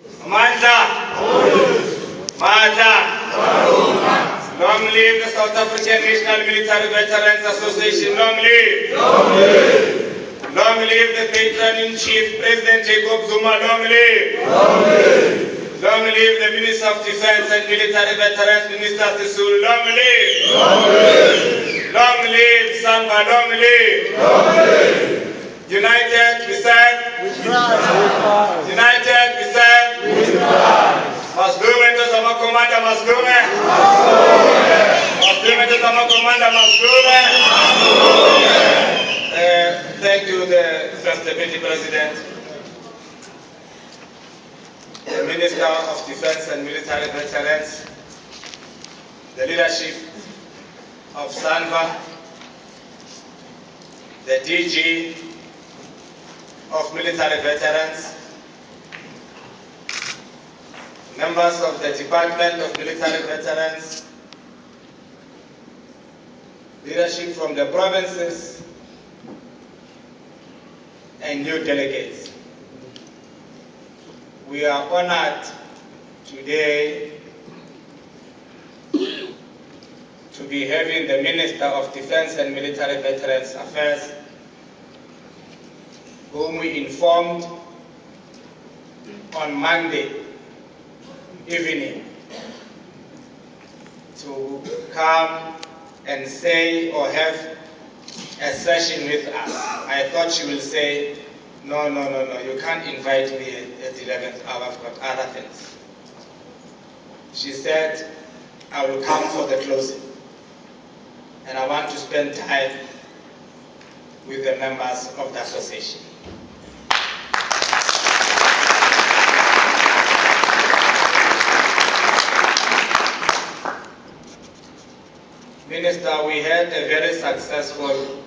Long live the South African National Military Veterans Association. Long live. Long live. Long live the Patron-in-Chief, President Jacob Zuma. Long live. Long live. Long live the Minister of Defense and Military Veterans, Minister Sisulu. Long live. Long live. Long live SANMVA. Long live. Long live. United we serve. United we serve. Mazlume tazama komanda mazlume. Mazlume tazama komanda mazlume. Thank you, the First Deputy President, the Minister of Defense and Military Veterans, the leadership of SANMVA, the DG of Military Veterans, members of the Department of Military Veterans, leadership from the provinces, and new delegates. We are honored today to be having the Minister of Defense and Military Veterans Affairs, whom we informed on Monday evening to come and say or have a session with us. I thought she will say, no, you can't invite me at the 11th hour, I've got other things. She said, I will come for the closing, and I want to spend time with the members of the association. Minister, we had a very successful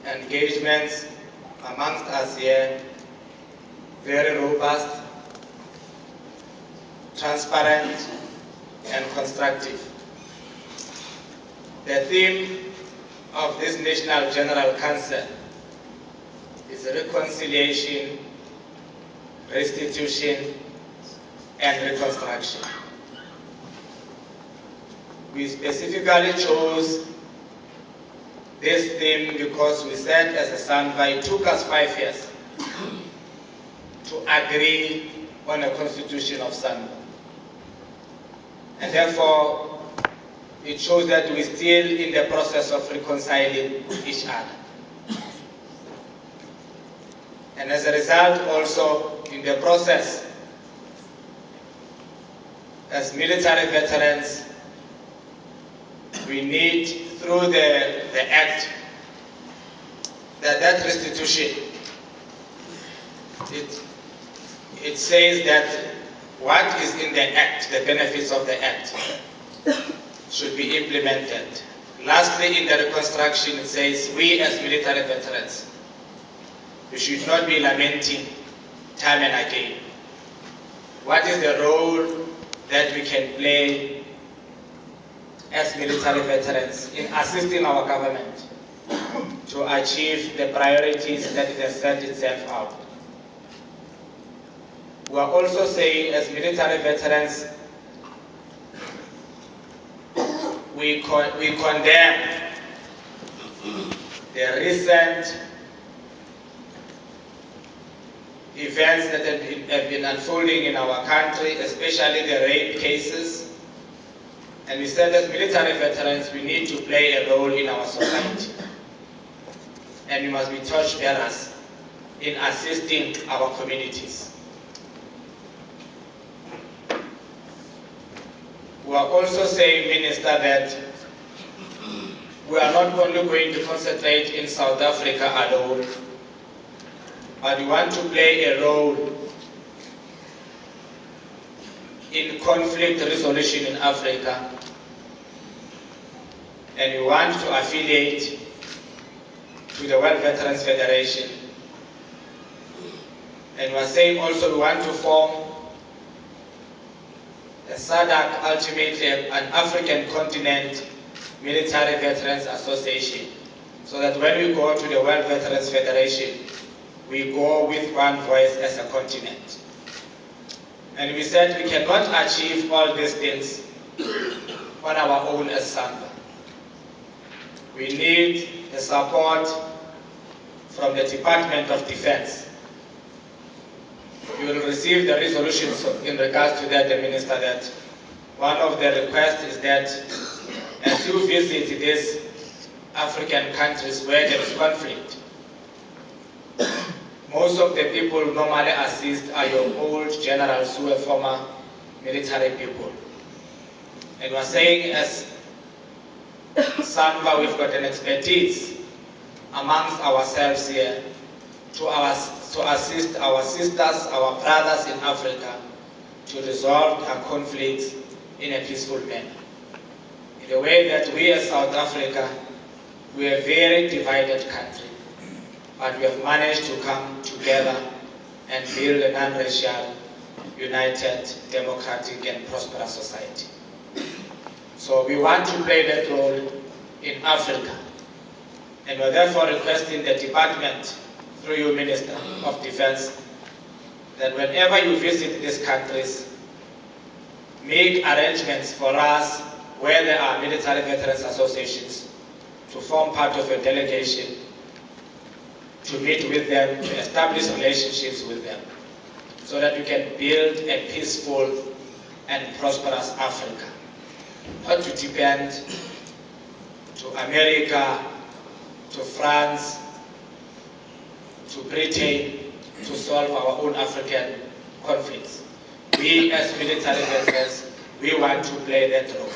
engagement amongst us here, very robust, transparent, and constructive. The theme of this National General Council is reconciliation, restitution, and reconstruction. We specifically chose this theme because we said as a SANMVA, it took us 5 years to agree on a constitution of SANMVA. And therefore, it shows that we're still in the process of reconciling each other. And as a result, also in the process, as military veterans, we need, through the Act, that restitution, it says that what is in the Act, the benefits of the Act, should be implemented. Lastly, in the reconstruction, it says we as military veterans, we should not be lamenting time and again. What is the role that we can play as military veterans in assisting our government to achieve the priorities that it has set itself out? We are also saying, as military veterans, we condemn the recent events that have been unfolding in our country, especially the rape cases. And we said as military veterans, we need to play a role in our society. And we must be torchbearers in assisting our communities. We are also saying, Minister, that we are not only going to concentrate in South Africa alone, but we want to play a role in conflict resolution in Africa. And we want to affiliate to the World Veterans Federation. And we are saying also we want to form a SADC, ultimately an African continent military veterans association, so that when we go to the World Veterans Federation, we go with one voice as a continent. And we said we cannot achieve all these things on our own as SANMVA. We need the support from the Department of Defense. You will receive the resolutions in regards to that, the Minister, that one of the requests is that as you visit these African countries where there is conflict, most of the people who normally assist are your old generals who are former military people. And we're saying as SANMVA, we've got an expertise amongst ourselves here to assist our sisters, our brothers in Africa to resolve our conflicts in a peaceful manner. In the way that we as South Africa, we are a very divided country, but we have managed to come together and build a non-racial, united, democratic and prosperous society. So we want to play that role in Africa. And we're therefore requesting the department, through you, Minister of Defense, that whenever you visit these countries, make arrangements for us where there are military veterans associations to form part of your delegation, to meet with them, to establish relationships with them, so that we can build a peaceful and prosperous Africa. Not to depend to America, to France, to Britain, to solve our own African conflicts. We as military veterans, we want to play that role.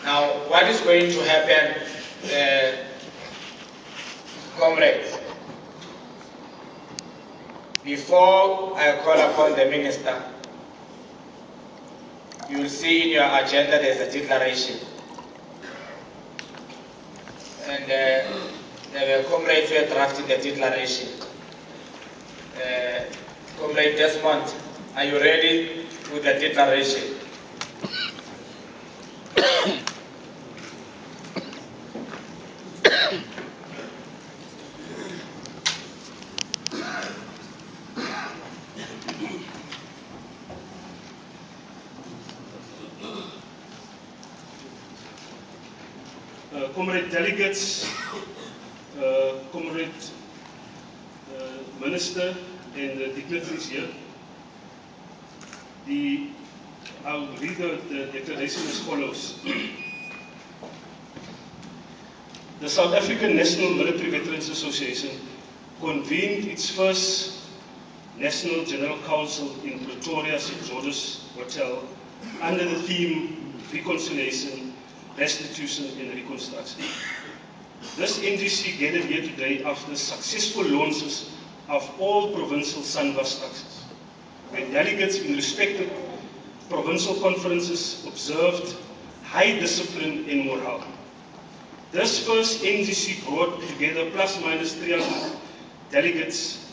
Now, what is going to happen, comrades? Before I call upon the Minister, you will see in your agenda there's a declaration. And the comrades who are drafting the declaration. Comrade Desmond, are you ready with the declaration? Comrade delegates, Comrade Minister and the dignitaries here, I'll read the declaration as follows. The South African National Military Veterans Association convened its first National General Council in Pretoria St. George's Hotel under the theme Reconciliation, Restitution and Reconstruction. This NGC gathered here today after successful launches of all provincial SANMVA structures, where delegates in respective provincial conferences observed high discipline and morale. This first NGC brought together plus minus 300 delegates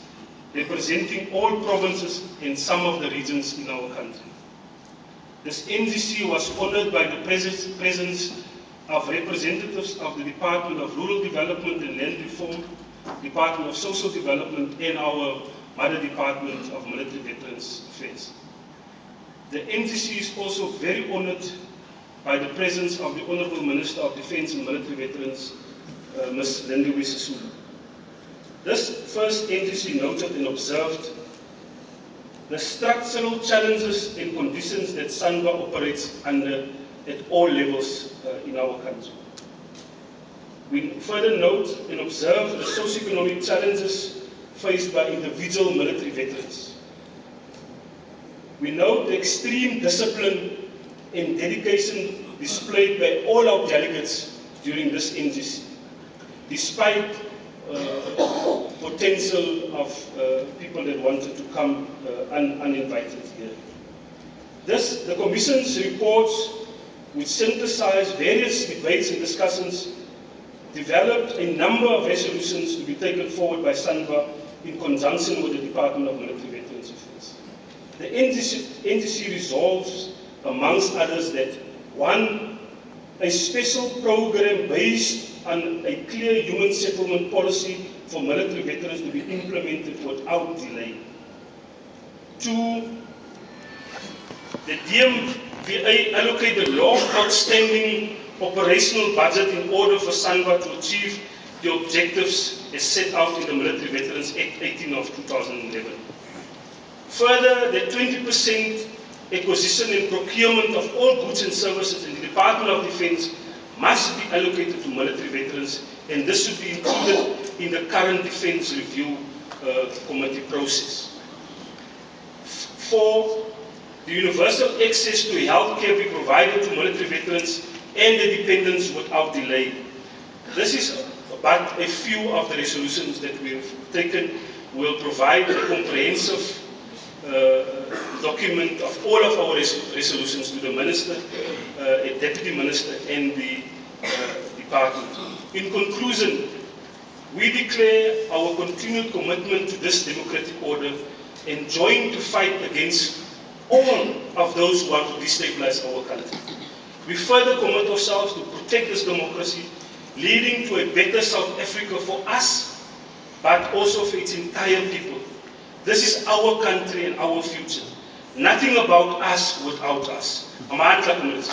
representing all provinces and some of the regions in our country. This NGC was honored by the presence of representatives of the Department of Rural Development and Land Reform, Department of Social Development, and our Mother Department of Military Veterans Affairs. The NGC is also very honored by the presence of the Honorable Minister of Defense and Military Veterans, Ms. Lindiwe Sisulu. This first NGC noted and observed the structural challenges and conditions that SANMVA operates under at all levels in our country. We further note and observe the socioeconomic challenges faced by individual military veterans. We note the extreme discipline and dedication displayed by all our delegates during this NGC, despite potential of people that wanted to come uninvited here. The Commission's reports, which synthesized various debates and discussions, developed a number of resolutions to be taken forward by SANMVA in conjunction with the Department of Military Veterans Affairs. The NGC resolves, amongst others, that 1. A special program based on a clear human settlement policy for military veterans to be implemented without delay. 2. The DMVA allocated long outstanding operational budget in order for SANMVA to achieve the objectives as set out in the Military Veterans Act 18 of 2011. Further, the 20% acquisition and procurement of all goods and services in the Department of Defense must be allocated to military veterans, and this should be included in the current Defense Review Committee process. 4. The universal access to health care be provided to military veterans and their dependents without delay. This is but a few of the resolutions that we have taken. Will provide a comprehensive document of all of our resolutions to the Minister, a Deputy Minister and the Department. In conclusion, we declare our continued commitment to this democratic order and join to fight against all of those who want to destabilize our country. We further commit ourselves to protect this democracy, leading to a better South Africa for us, but also for its entire people. This is our country and our future. Nothing about us without us. Amandla community.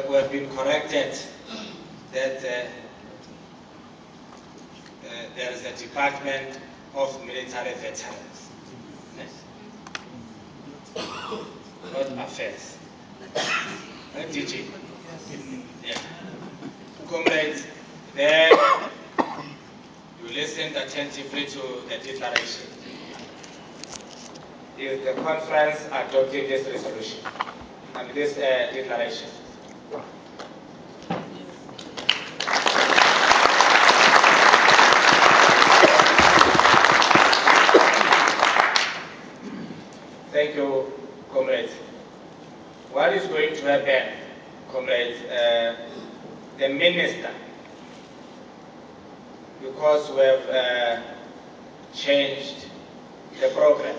We've been corrected that there is a Department of Military Veterans, not affairs. DG. Yeah. Comrades, there you listened attentively to the declaration. Is the conference adopting this resolution and this declaration? Thank you, comrades. What is going to happen, comrades? The minister, because we have changed the program,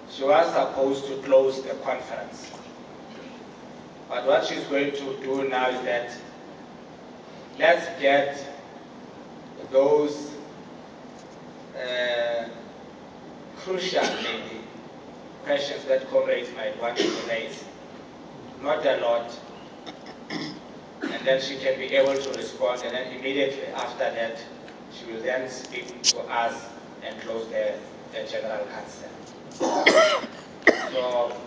she was supposed to close the conference. But what she's going to do now is that let's get those crucial maybe questions that comrades might want to raise. Not a lot. And then she can be able to respond, and then immediately after that she will then speak to us and close the General Council. So